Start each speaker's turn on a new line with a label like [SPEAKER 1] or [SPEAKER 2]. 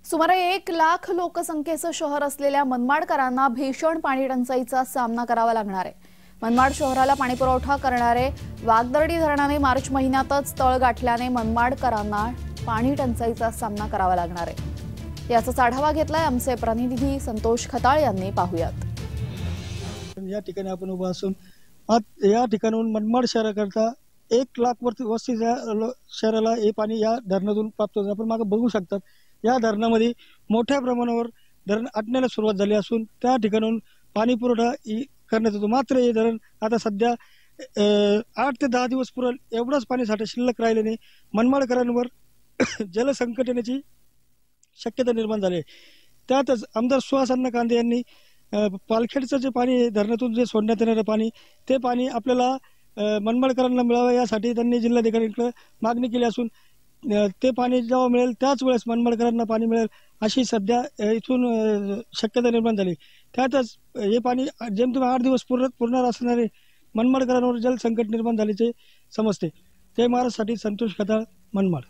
[SPEAKER 1] सुमारे 1 लाख लोकसंख्येचं शहर असलेल्या मनमाडकरांना भीषण पाणी टंचाईचा सामना करावा लागणार आहे। मनमाड शहराला पाणीपुरवठा करणारे वागदर्डी धरणाने मार्च महिन्यातच तळ गाठल्याने मनमाडकरांना पाणी टंचाईचा सामना करावा लागणार आहे। याचाच आढावा घेतलाय आमचे प्रतिनिधी संतोष खताळ यांनी। पाहूयात।
[SPEAKER 2] या ठिकाणी आपण उभा असून या ठिकाणाहून मनमाड शहराकरता 1 लाख वस्तीच्या शहराला हे पाणी या धरणातून प्राप्त होतं। आपण मागे बघू शकतात या धरणामध्ये मोठ्या प्रमाणावर धरण आटण्याला सुरुवात झाली असून त्या ठिकाणाहून पाणी पुरवठा करण्यात येतो। मात्र हे धरण आता सध्या 8 ते 10 दिवस पुरेल एवढाच पाणी साठा शिल्लक राहिल्याने मनमाडकरांवर जलसंकट येण्याची शक्यता निर्माण झाली आहे। त्यातच आमदार सुहास अण्णा कांदे यांनी पालखेडचं जे पाणी धरणातून जे सोडण्यात येणारं पाणी ते पाणी आपल्याला मनमाडकरांना मिळावं यासाठी त्यांनी जिल्हाधिकाऱ्यांकडे मागणी केली असून ते पाणी जेव्हा मिळेल त्याच वेळेस मनमाडकरांना पाणी मिळेल अशी सध्या इथून शक्यता निर्माण झाली। त्यातच हे पाणी जेमतेम 8 दिवस पुरणार असणारे मनमाडकरांवर जलसंकट निर्माण झाल्याचे समजते। जय महाराष्ट्रासाठी संतोष खताळ, मनमाड।